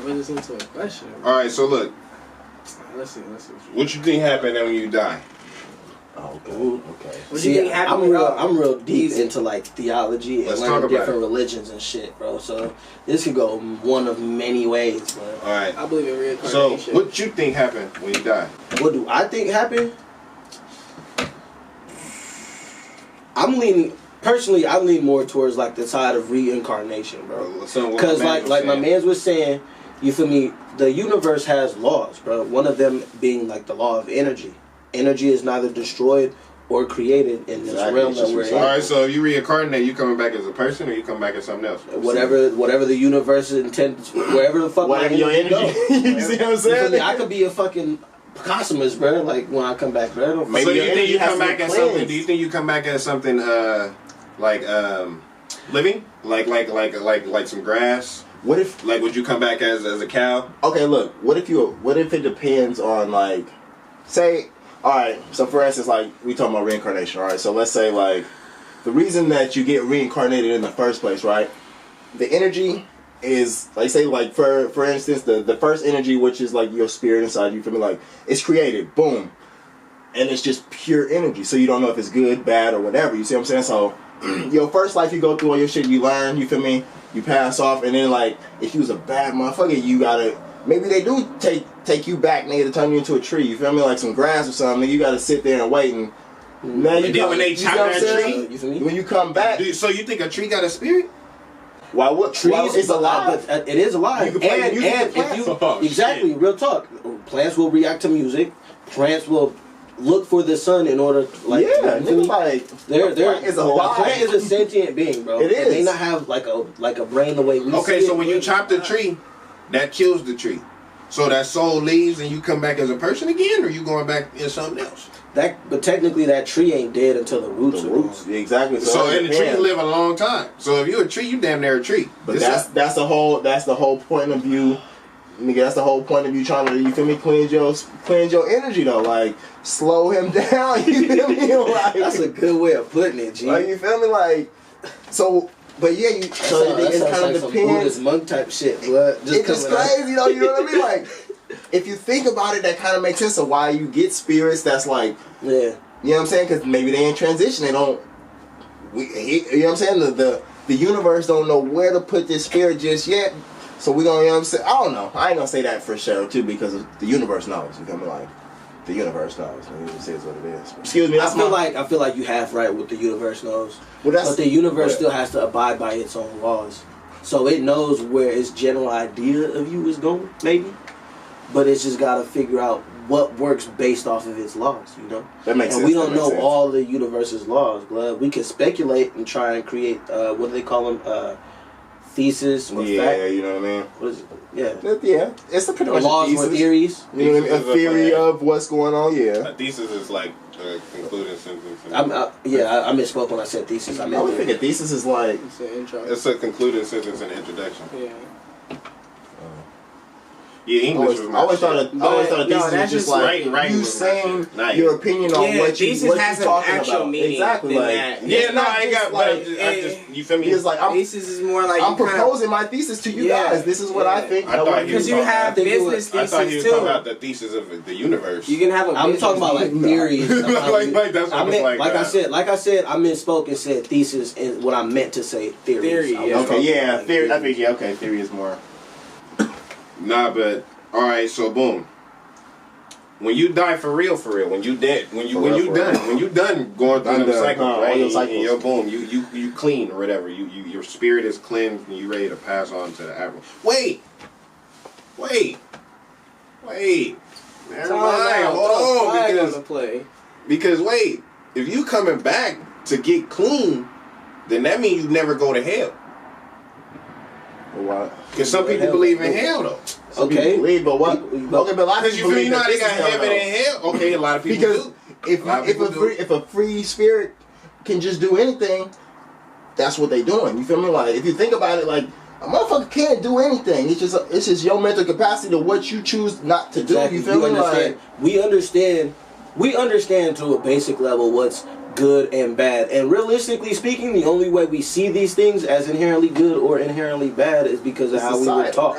put this into a question. All right, so look. Let's see. What you think happened when you die? Oh, okay. What do you think happened? I'm real deep into like theology and learning different religions and shit, bro. So this could go one of many ways, bro. All right. I believe in reincarnation. So what you think happened when you die? What do I think happened? I'm leaning more towards like the side of reincarnation, bro. Because like my man's was saying, you feel me? The universe has laws, bro. One of them being like the law of energy. Energy is neither destroyed or created in this realm that we're in. All right, so if you reincarnate, you coming back as a person or you come back as something else? Whatever the universe intends, wherever the fuck whatever your energy. You see what I'm saying? I could be a fucking Cosmos, bro. Like when I come back, bro. Maybe so you think you come back as something? Do you think you come back as something like living, like some grass? What if would you come back as a cow? Okay, look. What if it depends on like, say, all right. So for instance, like we talking about reincarnation, all right. So let's say like the reason that you get reincarnated in the first place, right? The energy is like say like for instance the first energy, which is like your spirit inside you, feel me? Like it's created, boom, and it's just pure energy. So you don't know if it's good, bad, or whatever. You see what I'm saying? So your first life, you go through all your shit, you learn, you feel me? You pass off, and then like if you was a bad motherfucker, you gotta maybe they do take you back, nigga, to turn you into a tree. You feel me? Like some grass or something. Nigga, you gotta sit there and wait and. Now you then when they chop that tree, when you come back, so you think a tree got a spirit? Why? What trees is alive? But it is alive. You can play and if you exactly real talk, plants will react to music. Plants will look for the sun in order, like they're a plant is a sentient being, bro. It is. It may not have like a brain the way we see it. Okay, so when you chop the tree, that kills the tree. So that soul leaves and you come back as a person again, or you going back as something else? But technically that tree ain't dead until the roots are gone. Exactly. So and the tree live a long time. So if you're a tree, you damn near a tree. But that's the whole point of view. Nigga, that's the whole point of you trying to, you feel me, cleanse your energy though. Like slow him down. You feel me? Like, that's a good way of putting it, G. Like you feel me? Like so. But yeah, it kind of depends. Buddhist monk type shit, but it's just crazy though. You know what I mean? Like, if you think about it, that kind of makes sense of why you get spirits. That's like, yeah, you know what I'm saying? Because maybe they in transition. They don't. You know what I'm saying? The universe don't know where to put this spirit just yet. So we gonna, you know what I'm saying? I don't know. I ain't gonna say that for sure too because the universe knows. You feel me? Like. The universe knows. It says what it is. Excuse me. I feel like you half right with the universe knows. Well, but the universe still has to abide by its own laws. So it knows where its general idea of you is going, maybe. But it's just got to figure out what works based off of its laws, you know? That makes sense. And we don't know all the universe's laws, blood. We can speculate and try and create, what do they call them? Thesis or fact. Yeah, you know what I mean? What is it? Yeah. Yeah. It's a pretty much laws or theories. You know what I mean? A theory of what's going on, yeah. A thesis is like a concluding sentence. I misspoke when I said thesis. I would think a thesis is like... It's an intro. It's a concluding sentence and introduction. Yeah. Yeah, English was my shit. I always thought a thesis was just like you saying your opinion on what you're talking about. Exactly. Like, I ain't got like you feel me? It's like thesis is more like I'm proposing my thesis to you guys. This is what I think. Because you have business thesis too. I thought you were talking about the thesis of the universe. You can have a. I'm talking about like theories. like that's what it's like. Like I said, I misspoke and said thesis and what I meant to say theories. Theory. Okay. Yeah. Theory. I think okay. Theory is more. Nah, but alright, so boom. When you die for real, when you dead, when you done going through them cycles, right? And you're boom, you clean or whatever. Your spirit is cleansed and you ready to pass on to the afterlife. Wait. Never mind. Hold on, because wait, if you coming back to get clean, then that means you never go to hell. Why? Because some people believe in hell though. Okay. Believe, but what? Okay, but a lot of people believe that they got heaven and hell. Okay, a lot of people do. If a free spirit can just do anything, that's what they doing. You feel me? Like if you think about it, like a motherfucker can't do anything. It's just your mental capacity to what you choose not to do. Exactly. You feel me? Understand. Like we understand to a basic level what's good and bad. And realistically speaking, the only way we see these things as inherently good or inherently bad is because of how we were taught.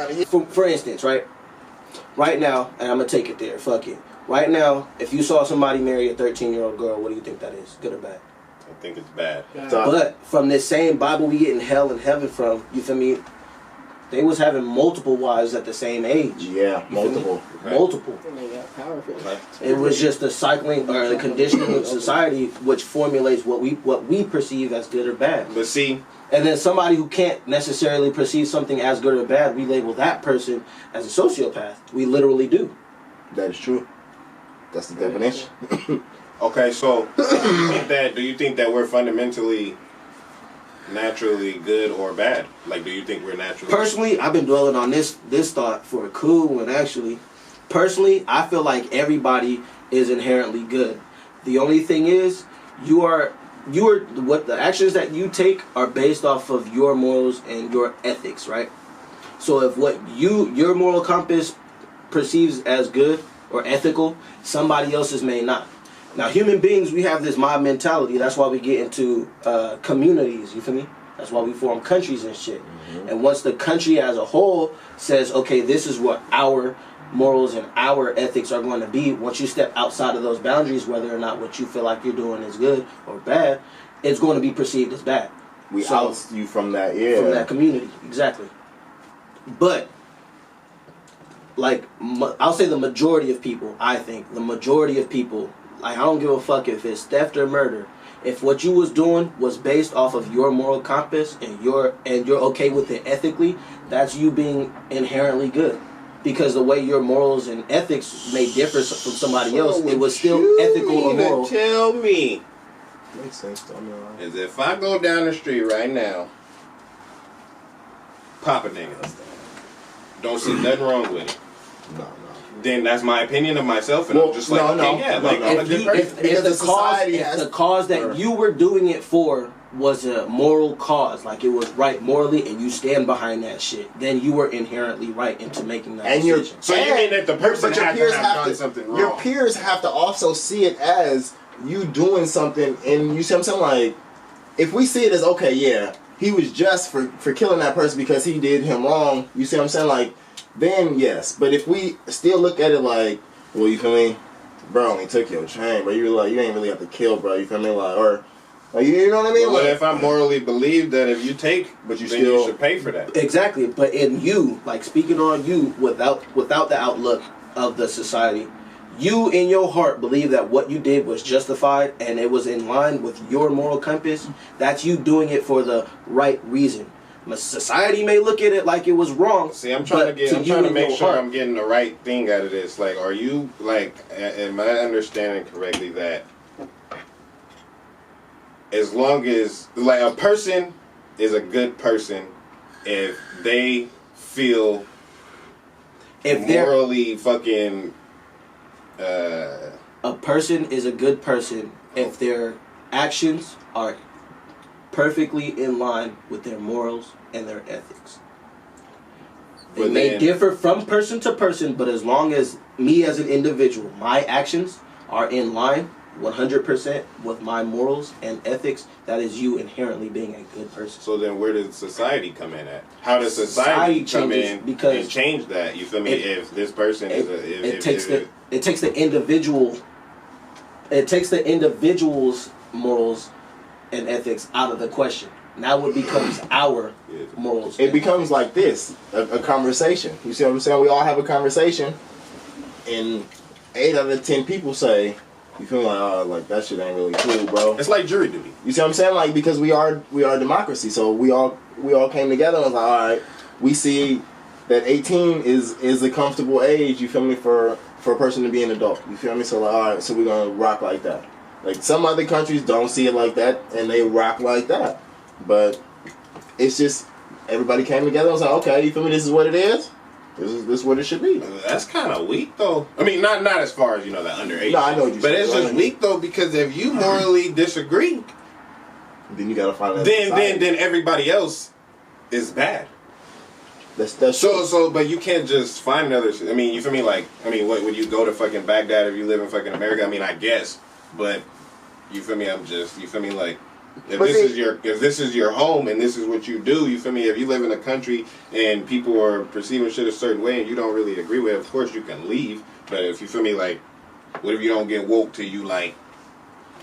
For instance, right now, and I'm going to take it there, fuck it. Right now, if you saw somebody marry a 13-year-old girl, what do you think that is? Good or bad? I think it's bad. But from this same Bible we get in hell and heaven from, you feel me? They was having multiple wives at the same age. Yeah, multiple. Right. Multiple. And they got powerful. It was just the cycling or the conditioning of society which formulates what we perceive as good or bad. But see, and then somebody who can't necessarily perceive something as good or bad, we label that person as a sociopath. We literally do. That is true. That's the definition. okay, so do you think that we're fundamentally naturally good or bad? Like, do you think we're naturally... Personally, I've been dwelling on this thought for a cool one, actually. Personally, I feel like everybody is inherently good. The only thing is, you are what the actions that you take are based off of your morals and your ethics, right? So if what your moral compass perceives as good or ethical, somebody else's may not. Now, human beings, we have this mob mentality. That's why we get into communities, you feel me? That's why we form countries and shit. Mm-hmm. And once the country as a whole says, okay, this is what our morals and our ethics are going to be, once you step outside of those boundaries, whether or not what you feel like you're doing is good or bad, it's going to be perceived as bad. We oust you from that, yeah. From that community, exactly. But, like, I'll say the majority of people, I think, the majority of people, like, I don't give a fuck if it's theft or murder. If what you was doing was based off of your moral compass and you're okay with it ethically, that's you being inherently good. Because the way your morals and ethics may differ from somebody else, it was still ethical or moral. Tell me, makes sense. Is if I go down the street right now, pop a nigga, don't see nothing wrong with it. No. Then that's my opinion of myself, and I'm just like, if the cause that you were doing it for was a moral cause, like it was right morally, and you stand behind that shit, then you were inherently right into making that decision. So you mean that the person had to have done something wrong? Your peers have to also see it as you doing something, and you see what I'm saying? Like, if we see it as, okay, yeah, he was just for killing that person because he did him wrong, you see what I'm saying? Like, then yes. But if we still look at it like, well, you feel me? Bro, only took your chain, but you ain't really have to kill, bro, you feel me? Like, you know what I mean? Well, if I morally believe that if you take, but you should pay for that. Exactly. But in you, like speaking on you, without the outlook of the society, you in your heart believe that what you did was justified and it was in line with your moral compass. That's you doing it for the right reason. Society may look at it like it was wrong. See, I'm trying to make sure I'm getting the right thing out of this. Like, are you, like, am I understanding correctly that as long as, like, a person is a good person if they feel morally fucking... a person is a good person if their actions are perfectly in line with their morals and their ethics. They may differ from person to person, but as long as me as an individual, my actions are in line 100% with my morals and ethics, that is you inherently being a good person. So then where does society come in at? How does society come in and change that? You feel me? If this person it takes the individual's morals and ethics out of the question. Now it becomes our morals. It becomes like this, a conversation. You see what I'm saying? We all have a conversation, and 8 out of 10 people say, you feel like, oh, like that shit ain't really cool, bro. It's like jury duty. You see what I'm saying? Like, because we are a democracy, so we all came together and was like, all right, we see that 18 is a comfortable age. You feel me, for a person to be an adult. You feel me? So like, all right, so we're gonna rock like that. Like, some other countries don't see it like that, and they rock like that. But it's just, everybody came together and was like, okay, you feel me, this is what it is? This is what it should be. That's kind of weak, though. I mean, not as far as, the underage. No, I know what you're saying. But it's just weak, though, because if you morally disagree, then you gotta find out. Then everybody else is bad. That's so, but you can't just find another. I mean, you feel me? Like, I mean, what would you go to fucking Baghdad if you live in fucking America? I mean, I guess, but you feel me? You feel me? Like, if this is your home and this is what you do, you feel me? If you live in a country and people are perceiving shit a certain way and you don't really agree with it, of course you can leave. But if you feel me, like, what if you don't get woke till you like,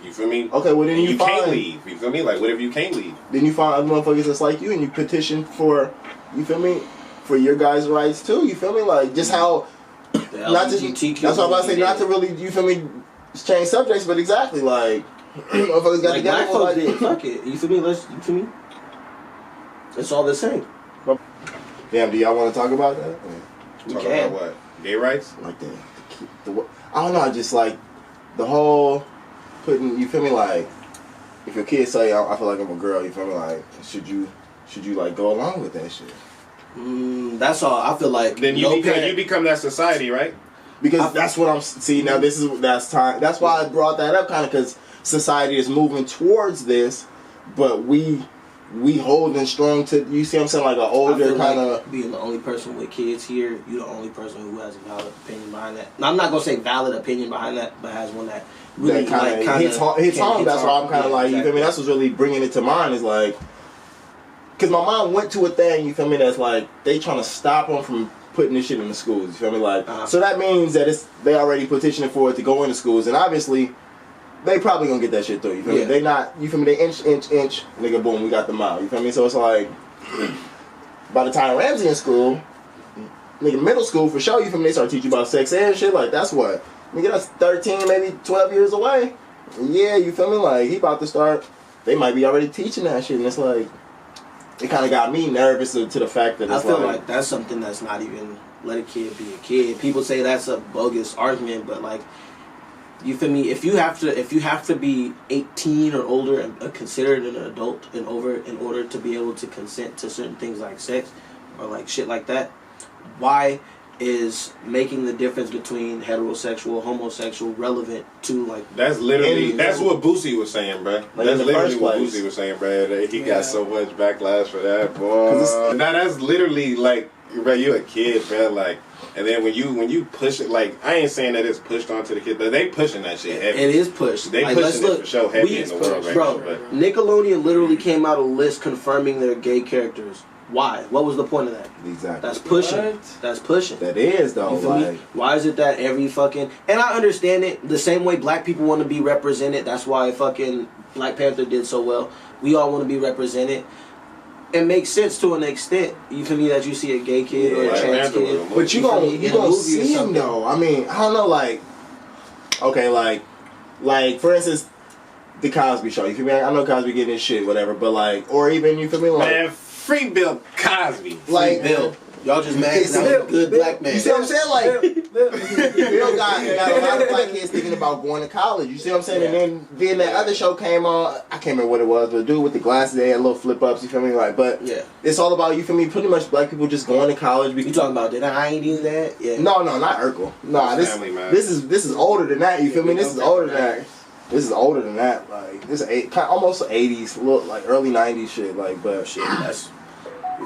you feel me? Okay, well then you can't leave. You feel me? Like, what if you can't leave? Then you find other motherfuckers that's like you and you petition for, you feel me, for your guys' rights too. You feel me? Like just how, not just that's what I'm about to say. Not to really, you feel me, change subjects, but exactly like motherfuckers got like together. Black folks did. Fuck it. You feel me? You feel me? It's all the same. Damn, do y'all want to talk about that? Talk about what? Gay rights? Like the I don't know. Just like the whole putting. You feel me? Like if your kids say I feel like I'm a girl, you feel me? Like should you like go along with that shit? That's all. I feel like then you become that society, right? Because that's what I'm see now. That's why I brought that up, kind of because society is moving towards this, but we holding strong to. You see what I'm saying? Like an older kind of like being the only person with kids here. You're the only person who has a valid opinion behind that. Now, I'm not gonna say valid opinion behind that, but has one that really kind of hits home. That's why I'm kind of like, you feel me? That's what's really bringing it to mind is like, because my mom went to a thing, you feel me, that's like they trying to stop them from putting this shit in the schools, you feel me? Like, so that means that they already petitioning for it to go into schools, and obviously they probably gonna get that shit through, you feel me? They not, you feel me, they inch, nigga, boom, we got them out, you feel me? So it's like, by the time Ramsey in school, nigga, middle school for sure, you feel me, they start teaching you about sex and shit, like, that's what, nigga, that's 13, maybe 12 years away. Yeah, you feel me? Like, he about to start, they might be already teaching that shit, and it's like, it kind of got me nervous to the fact that it's I feel like that's something that's not even let a kid be a kid. People say that's a bogus argument, but like, you feel me? If you have to be 18 or older and considered an adult in order to be able to consent to certain things like sex or like shit like that, why is making the difference between heterosexual, homosexual relevant to like? That's literally that's what Boosie was saying, bro. Like that's literally what place. Boosie was saying, bro. He got so much backlash for that, boy. Now that's literally like, bro, you a kid, bro. Like, and then when you push it, like I ain't saying that it's pushed onto the kid, but they pushing that shit heavy. It is pushed. They like, pushing it for sure heavy in the world right bro, now. But Nickelodeon literally came out a list confirming their gay characters. Why? What was the point of that? Exactly. That's pushing. What? That's pushing. That is though. You feel me? Why is it that every fucking, and I understand it the same way black people want to be represented. That's why fucking Black Panther did so well. We all want to be represented. It makes sense to an extent. You feel me? That you see a gay kid or a trans kid, but you gonna see him though. I mean, I don't know. Like, okay, like for instance, the Cosby Show. You feel me? I know Cosby getting his shit, whatever. But like, or even you feel me? Like, man, free Bill Cosby. Like Bill. Y'all just mad because I was a good black man. You see what I'm saying? Like, Bill got a lot of black kids thinking about going to college. You see what I'm saying? Yeah. And then that other show came on. I can't remember what it was, but the dude with the glasses, they had little flip ups. You feel me? Like, but yeah, it's all about, you feel me? Pretty much black people just going to college. You talking about did I ain't do that? Yeah. No, not Urkel. Nah, this is older than that. You feel me? This is older than that. This is older than that. Like, this is almost 80s, look like early 90s shit. Like, but shit, that's.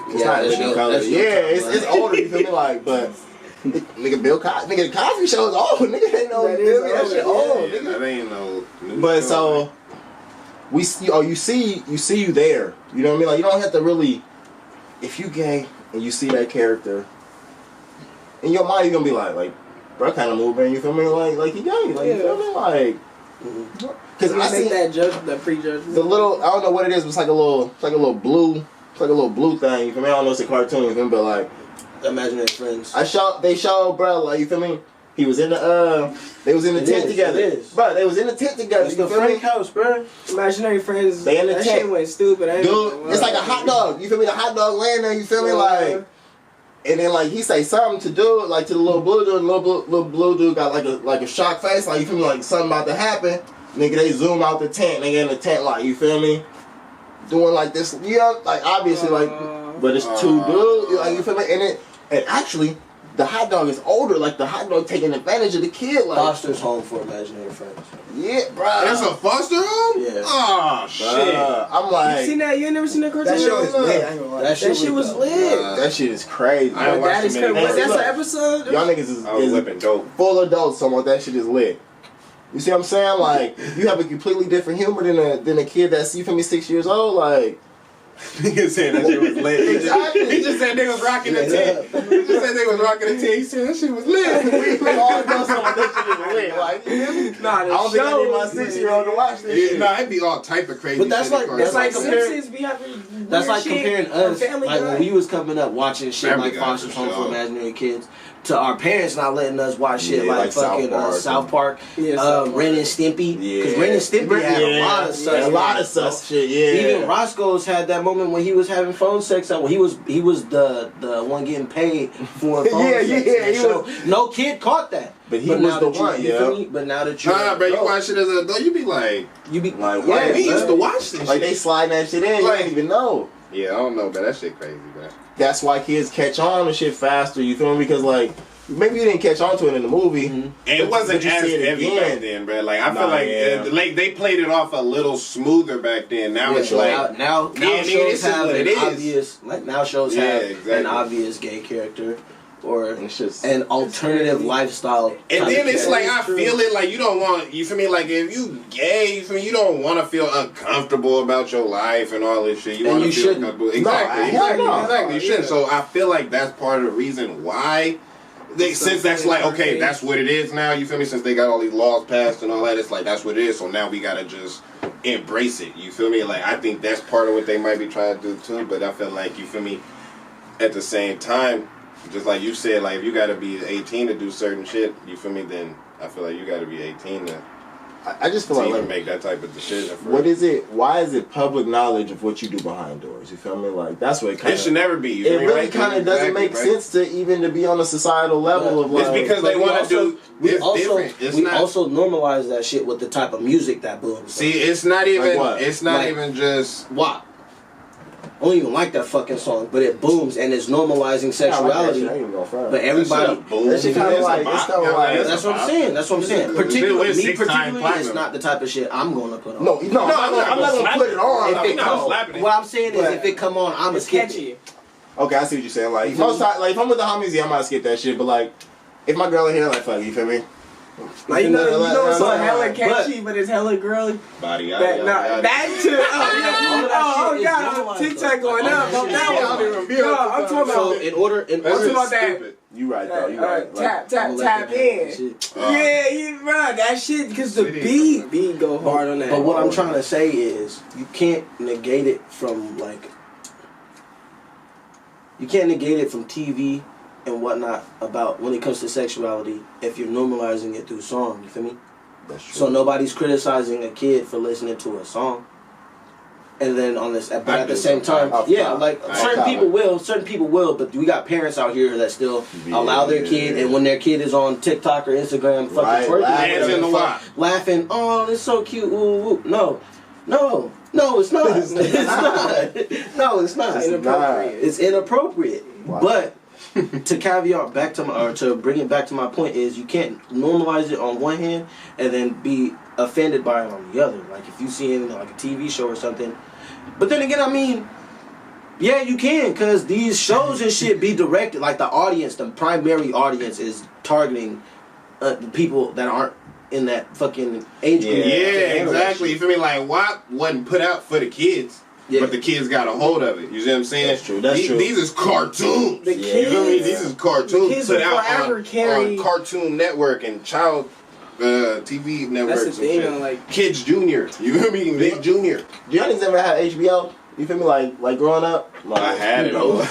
It's not living color. It's older, you feel me? Like, but nigga, the Cosby Show is old. Nigga ain't no that shit old. Yeah, that ain't no new but show, so man. we see you there. You know what I mean? Like, you don't have to really, if you gay and you see that character in your mind, you're gonna be like, bro, kind of moving. You feel me? Like he gay. Like, you feel me? Like, because I see that prejudgment. the little, I don't know what it is. But it's like a little blue. It's like a little blue thing, you feel me? I don't know if it's a cartoon, you feel me? But like, Imaginary Friends. They showed, bro, like, you feel me? He was in the they was in the tent together. Bro, they was in the tent together. It's you the feel me? Frank house, bro. Imaginary Friends. They in the that tent. shit went stupid. Dude, it's like a hot dog. You feel me? The hot dog laying there, you feel me? Like, and then like he say something to do, like to the little blue dude, and little blue dude got like a shocked face, like, you feel me? Like something about to happen. Nigga, they zoom out the tent. Nigga in the tent, like, you feel me? Doing like this, you know, like obviously, like, but it's two dudes, like, you feel me? And actually, the hot dog is older, like the hot dog taking advantage of the kid, like Foster's Home for Imaginary Friends. Yeah, bro. That's a foster home? Yeah. Oh shit. I'm like, you seen that? You ain't never seen that cartoon? That shit was lit. That shit was lit. That shit is crazy. I ain't watched That's an episode. Y'all niggas is whipping dope. full adults, so that shit is lit. You see what I'm saying? Like, you have a completely different humor than a kid that's, you feel me, 6 years old. Like, Nigga said that shit was lit. Exactly. He just said they was rocking the 10. He just said they was rocking the 10. He said that shit was lit. we all know some of that shit is lit. Like, you feel me? Nah, I don't think I need my 6-year-old to watch this shit. Nah, it'd be all type of crazy. But that's shit like Simpsons be having that's like weird comparing shit, us, Family like Guy. when we was coming up watching shit Family like Guy, Foster's for Home for sure. Imaginary Kids, to our parents not letting us watch shit Yeah, like fucking South Park, Yeah, South Park. Ren and Stimpy, because Ren and Stimpy had a lot of such. a lot of such shit. Yeah. Even Roscoe's had that moment when he was having phone sex. When he was the one getting paid for phone sex. Yeah. No kid caught that. But he was now the that you- one, you yeah. feel me? But now that you Nah, bro, you watch it as an adult, you be like, Like, yeah, we used to man. watch this like shit. they sliding that shit in, you Like- don't even know. Yeah, I don't know, but that shit crazy, man. That's why kids catch on to shit faster, you feel me? Because, like, maybe you didn't catch on to it in the movie. Mm-hmm. It wasn't but you as see it heavy again. back then, bro. Like, I feel Nah, like yeah. like they played it off a little smoother back then. Now Yeah, it's so like, now yeah, nigga, shows this is have what an it is. obvious now shows Yeah, have exactly. an obvious gay character or It's just an alternative lifestyle. and then it's like I True. feel it like you don't want, you feel me, like if you gay, you feel me, you don't want to feel uncomfortable about your life and all this shit. You And want to you feel shouldn't. comfortable. No, Exactly, hell no. exactly. You shouldn't. Yeah. So I feel like that's part of the reason why. Since that's like, okay, that's what it is now, you feel me? Since they got all these laws passed and all that, it's like, that's what it is. So now we gotta just embrace it, you feel me? Like, I think that's part of what they might be trying to do too, but I feel like, you feel me, at the same time, just like you said, like, if you gotta be 18 to do certain shit, you feel me, then I feel like you gotta be 18 to I just feel to like even make that type of decision. For what is it? Why is it public knowledge of what you do behind doors? You feel me? Like, that's what it kind It should never be. You feel It me? really Right? kind of doesn't Exactly, make right? sense to even to be on a societal level of like. It's because they But we want to also- do. We It's also different. It's we not. also normalize that shit with the type of music that booms. See, it's not even. Like what? It's not Like- even just. WAP. I don't even like that fucking song, but it booms and it's normalizing sexuality. I ain't even gonna front. But everybody, That shit kind of like it's kind of like that's what I'm saying. That's what I'm saying. Particularly, It's me 6 times particularly, it's platinum. not the type of shit I'm gonna put on. no, I'm not gonna put it on. If it not come, slapping it. what I'm saying is, But- if it come on, I'ma It's skip catchy. it. Okay, I see what you're saying. Like most time, like if I'm with the homies, yeah, I might skip that shit. But like, if my girl in here, like, fuck, you feel me? Like, you know it's but- hella but- catchy, but it's hella girly. Body. That too. Oh, yeah, TikTok going up. All that shit That is one. No, I'm talking So about. in order, I'm talking about that. Stupid. You right though. You right. Like, Tap in. Yeah, you right. That shit because the beat go hard on that. But what I'm trying to say is, you can't negate it from like, you can't negate it from TV and whatnot about when it comes to sexuality if you're normalizing it through song. You feel me? that's true. So nobody's criticizing a kid for listening to a song. And then on this, but at the same time, Off yeah, top. like Off certain top. people will, but we got parents out here that still allow their kid, and when their kid is on TikTok or Instagram, fucking Right, twerking, laughing. whatever Dancing the a fuck, lot. laughing, oh, it's so cute, ooh, ooh. No, it's not. It's not. No, it's not. It's inappropriate. It's inappropriate. Wow. But to caveat back to my, or to bring it back to my point is, you can't normalize it on one hand and then be offended by it on the other. Like if you see it in like a TV show or something. But then again, I mean, yeah, you can, because these shows and shit be directed, like the audience, the primary audience is targeting the people that aren't in that fucking age group. Yeah, exactly. You feel me? Like, WAP wasn't put out for the kids, but the kids got a hold of it. You see what I'm saying? That's true. That's true. These is cartoons. The You feel me? kids- These is cartoons the kids put will out forever on carry- Cartoon Network and Child TV networks. That's the and thing, shit. though, like- Kids Junior. You feel me? Big Junior. Do y'all niggas ever had HBO? You feel me? Like growing up, like, I had it. Bro,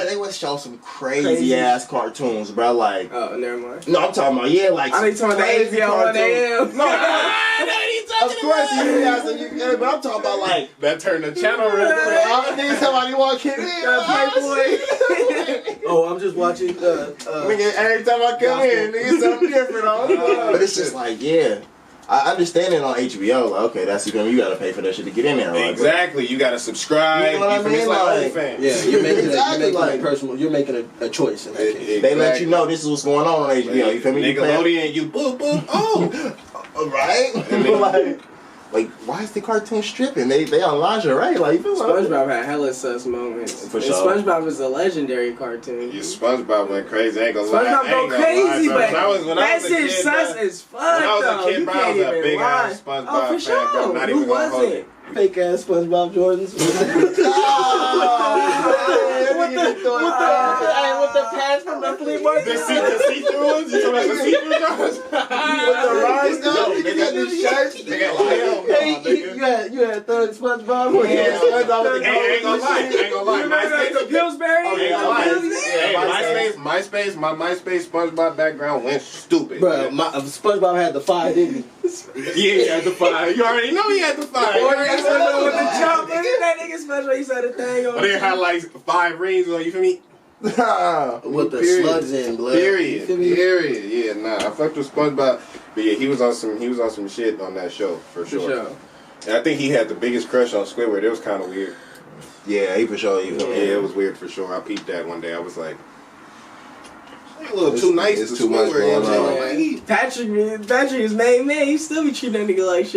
they would show some crazy ass cartoons, bro. Like, Oh, never mind. no, I'm talking about like. I ain't talking about the crazy HBO 1 cartoons. AM. No, of course you guys, but I'm talking about like. That turned the channel real quick. I think somebody walk in. Oh, I'm just watching. Nigga, every time I come in, nigga, something different on. But it's just like, yeah, I understand it on HBO. Like, okay, that's you gotta pay for that shit to get in there. Like, Exactly. You gotta subscribe. You know what I feel me? It's mean? like Like, OnlyFans. Yeah, you're making Exactly, a personal. You're making a choice in that case. they let you know this is what's going on HBO. You feel me? You pay- Nickelodeon, you boop boop. Oh, right? mean- like, like, why is the cartoon stripping? They on lingerie. Like, you feel SpongeBob had hella sus moments. For sure. SpongeBob is a legendary cartoon. Yeah, SpongeBob went crazy. I ain't gonna lie. SpongeBob go crazy, but that's shit sus as fuck. When I was a kid, You bro, I can't was a even big lie. ass SpongeBob Oh, for fan, sure. bro. Not even Who gonna hold wasn't? it. Fake ass SpongeBob Jordans. With the pants from the flea market. The see-through ones? You talking about the see-through ones? With the rhinestones, they got the shirts. They got like, You had Thug SpongeBob. Yeah, SpongeBob. Hey, ain't gonna lie. The Pillsbury? Ain't gonna lie. MySpace, my MySpace SpongeBob background went stupid. Bro, SpongeBob had the 5, didn't he? Yeah, he had the 5. You already know he had the 5. Or SpongeBob with the jump. Look at that nigga SpongeBob. He said a thing on. But they had like 5 rings on, you feel me? With the slugs in blood. Period. Yeah, nah. I fucked with SpongeBob. But yeah, he was on some shit on that show for sure. And I think he had the biggest crush on Squidward. It was kind of weird. Yeah, he for sure. Yeah, it was weird for sure. I peeped that one day. I was like, a little too nice. It's too much going on. Patrick is main man. He still be treating that nigga like shit.